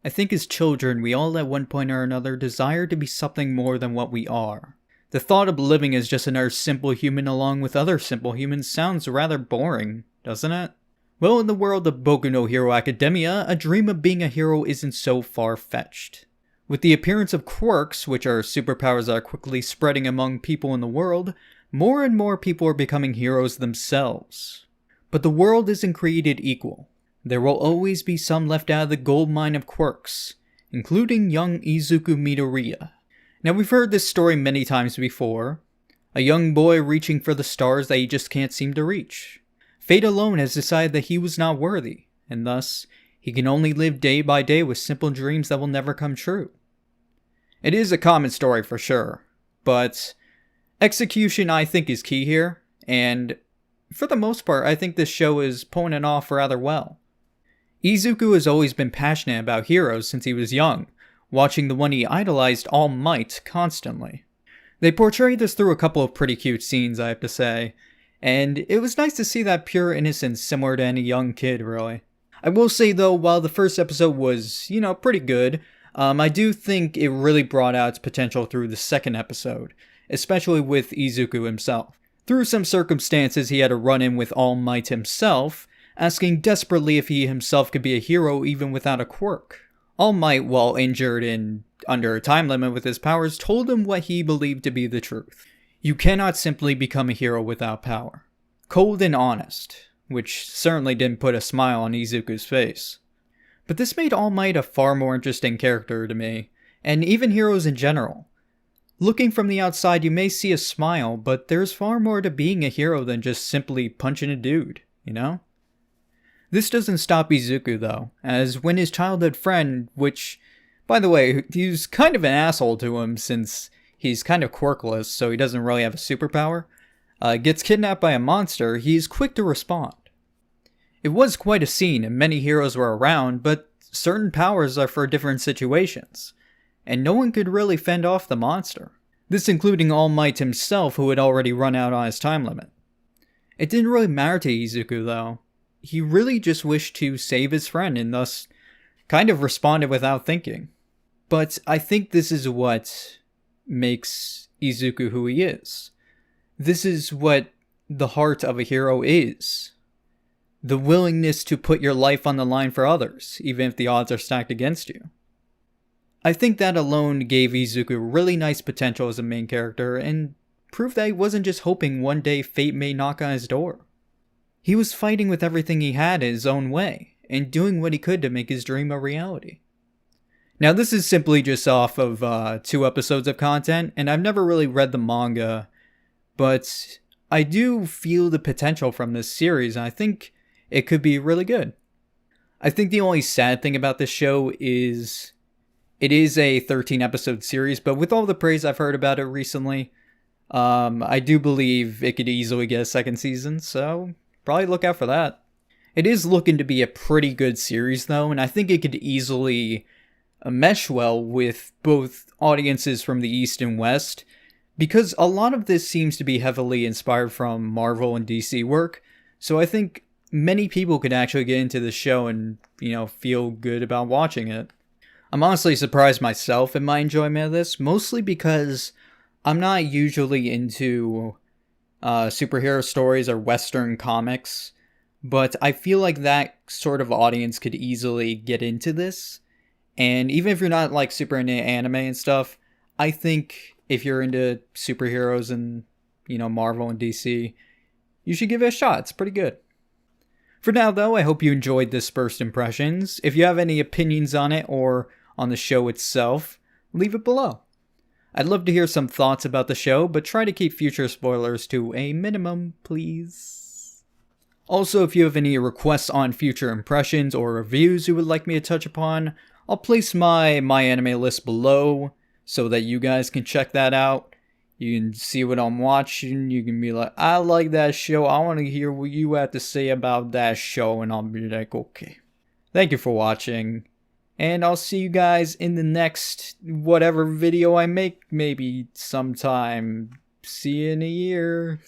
I think as children, we all at one point or another desire to be something more than what we are. The thought of living as just another simple human along with other simple humans sounds rather boring, doesn't it? Well, in the world of Boku no Hero Academia, a dream of being a hero isn't so far-fetched. With the appearance of quirks, which are superpowers that are quickly spreading among people in the world, more and more people are becoming heroes themselves. But the world isn't created equal. There will always be some left out of the gold mine of quirks, including young Izuku Midoriya. Now we've heard this story many times before. A young boy reaching for the stars that he just can't seem to reach. Fate alone has decided that he was not worthy, and thus, he can only live day by day with simple dreams that will never come true. It is a common story for sure, but execution I think is key here, and for the most part I think this show is pulling it off rather well. Izuku has always been passionate about heroes since he was young, watching the one he idolized, All Might, constantly. They portrayed this through a couple of pretty cute scenes, I have to say, and it was nice to see that pure innocence similar to any young kid, really. I will say though, while the first episode was, pretty good, I do think it really brought out its potential through the second episode, especially with Izuku himself. Through some circumstances he had a run-in with All Might himself, asking desperately if he himself could be a hero even without a quirk. All Might, while injured and under a time limit with his powers, told him what he believed to be the truth. You cannot simply become a hero without power. Cold and honest, which certainly didn't put a smile on Izuku's face. But this made All Might a far more interesting character to me, and even heroes in general. Looking from the outside, you may see a smile, but there's far more to being a hero than just simply punching a dude, This doesn't stop Izuku though, as when his childhood friend, which, by the way, he's kind of an asshole to him since he's kind of quirkless, so he doesn't really have a superpower, gets kidnapped by a monster, he's quick to respond. It was quite a scene and many heroes were around, but certain powers are for different situations, and no one could really fend off the monster. This including All Might himself, who had already run out on his time limit. It didn't really matter to Izuku though. He really just wished to save his friend and thus kind of responded without thinking. But I think this is what makes Izuku who he is. This is what the heart of a hero is. The willingness to put your life on the line for others, even if the odds are stacked against you. I think that alone gave Izuku really nice potential as a main character and proved that he wasn't just hoping one day fate may knock on his door. He was fighting with everything he had in his own way, and doing what he could to make his dream a reality. Now this is simply just off of 2 episodes of content, and I've never really read the manga, but I do feel the potential from this series, and I think it could be really good. I think the only sad thing about this show is it is a 13 episode series, but with all the praise I've heard about it recently, I do believe it could easily get a second season, so probably look out for that. It is looking to be a pretty good series though, and I think it could easily mesh well with both audiences from the East and West, because a lot of this seems to be heavily inspired from Marvel and DC work, so I think many people could actually get into the show and, feel good about watching it. I'm honestly surprised myself in my enjoyment of this, mostly because I'm not usually into superhero stories or Western comics, but I feel like that sort of audience could easily get into this. And even if you're not like super into anime and stuff, I think if you're into superheroes and, Marvel and DC, you should give it a shot. It's pretty good. For now though, I hope you enjoyed this first impressions. If you have any opinions on it or on the show itself, leave it below. I'd love to hear some thoughts about the show, but try to keep future spoilers to a minimum, please. Also, if you have any requests on future impressions or reviews you would like me to touch upon, I'll place my anime list below so that you guys can check that out. You can see what I'm watching, you can be like, I like that show, I want to hear what you have to say about that show, and I'll be like, okay. Thank you for watching. And I'll see you guys in the next whatever video I make, maybe sometime. See you in a year.